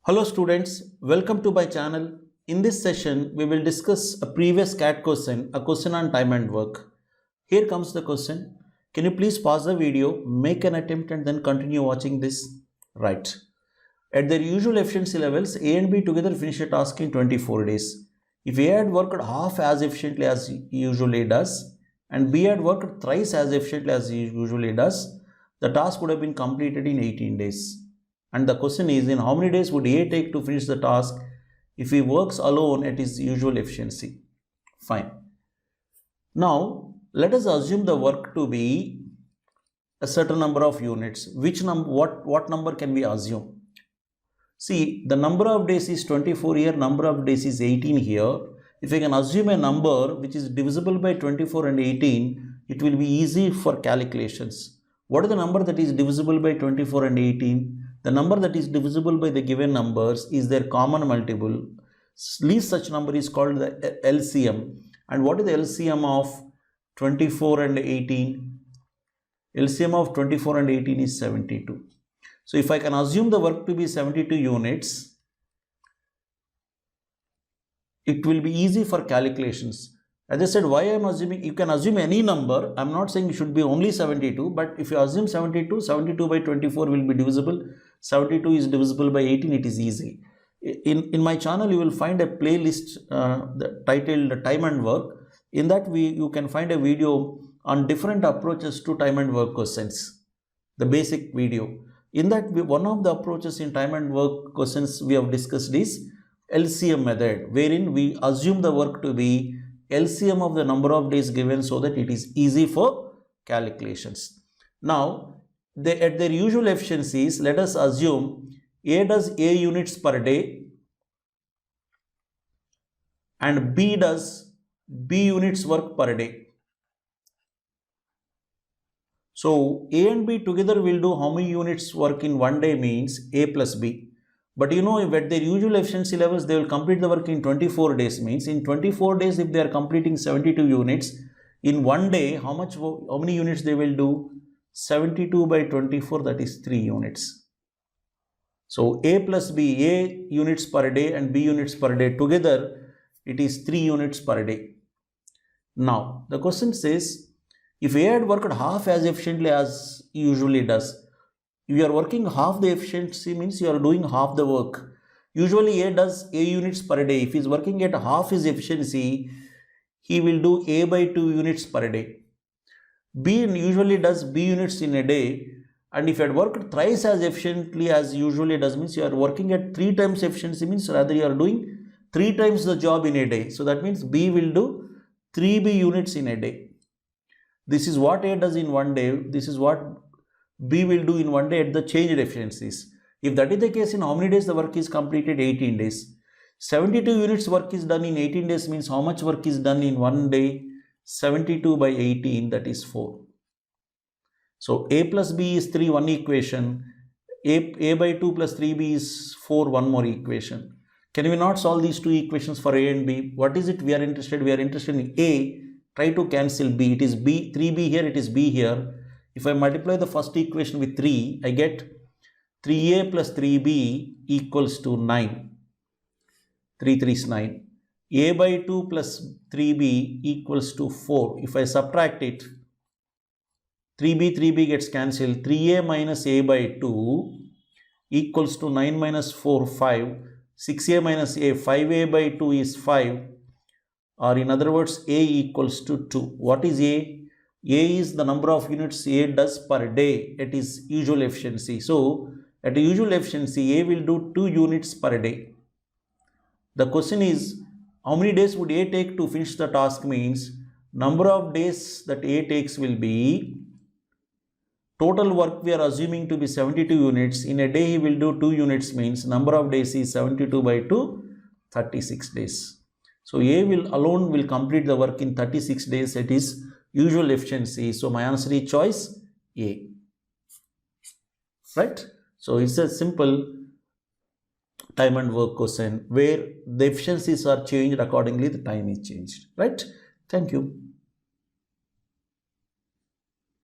Hello students, welcome to my channel. In this session, we will discuss a previous CAT question, a question on time and work. Here comes the question. Can you please pause the video, make an attempt and then continue watching this? Right. At their usual efficiency levels, A and B together finish a task in 24 days. If A had worked half as efficiently as he usually does and B had worked thrice as efficiently as he usually does, the task would have been completed in 18 days. And the question is, in how many days would A take to finish the task if he works alone at his usual efficiency? Fine. Now, let us assume the work to be a certain number of units. What number can we assume? See, the number of days is 24 here, number of days is 18 here. If I can assume a number which is divisible by 24 and 18, it will be easy for calculations. What is the number that is divisible by 24 and 18? The number that is divisible by the given numbers is their common multiple. Least such number is called the LCM. And what is the LCM of 24 and 18? LCM of 24 and 18 is 72. So if I can assume the work to be 72 units, it will be easy for calculations. As I said, why I am assuming, you can assume any number. I am not saying it should be only 72, but if you assume 72, 72 by 24 will be divisible. 72 is divisible by 18, it is easy. In my channel, you will find a playlist titled Time and Work. In that, you can find a video on different approaches to time and work questions, the basic video. In that, one of the approaches in time and work questions we have discussed is LCM method, wherein we assume the work to be LCM of the number of days given so that it is easy for calculations. Now, at their usual efficiencies, let us assume A does A units per day and B does B units work per day. So, A and B together will do how many units work in one day means A plus B. But you know, if at their usual efficiency levels, they will complete the work in 24 days means in 24 days, if they are completing 72 units, in one day, how many units they will do? 72 by 24, that is 3 units. So, A plus B, A units per day and B units per day together, it is 3 units per day. Now, the question says, if A had worked half as efficiently as he usually does, if you are working half the efficiency means you are doing half the work. Usually A does A units per day. If he is working at half his efficiency, he will do A by 2 units per day. B usually does B units in a day, and if you had worked thrice as efficiently as usually does means you are working at 3 times efficiency means rather you are doing 3 times the job in a day. So that means B will do 3B units in a day. This is what A does in one day. This is what B will do in one day at the changed efficiencies. If that is the case, in how many days the work is completed? 18 days. 72 units work is done in 18 days means how much work is done in one day? 72 by 18, that is 4. So A plus B is 3, one equation. A by 2 plus 3B is 4, one more equation. Can we not solve these two equations for A and B? What is it we are interested? We are interested in A. Try to cancel B. It is B, 3B here, it is B here. If I multiply the first equation with 3, I get 3A plus 3B equals to 9. 3 3 is 9. A by 2 plus 3B equals to 4. If I subtract it, 3B gets cancelled. 3A minus A by 2 equals to 9 minus 4, 5. 6A minus A, 5A by 2 is 5. Or in other words, A equals to 2. What is A? A is the number of units A does per day at his usual efficiency. So, at a usual efficiency, A will do 2 units per day. The question is, how many days would A take to finish the task means number of days that A takes will be total work we are assuming to be 72 units. In a day, he will do 2 units means number of days is 72 by 2, 36 days. So, A alone will complete the work in 36 days at his usual efficiency. So, my answer is choice A. Right? So, it's a simple time and work question where the efficiencies are changed accordingly, the time is changed. Right? Thank you.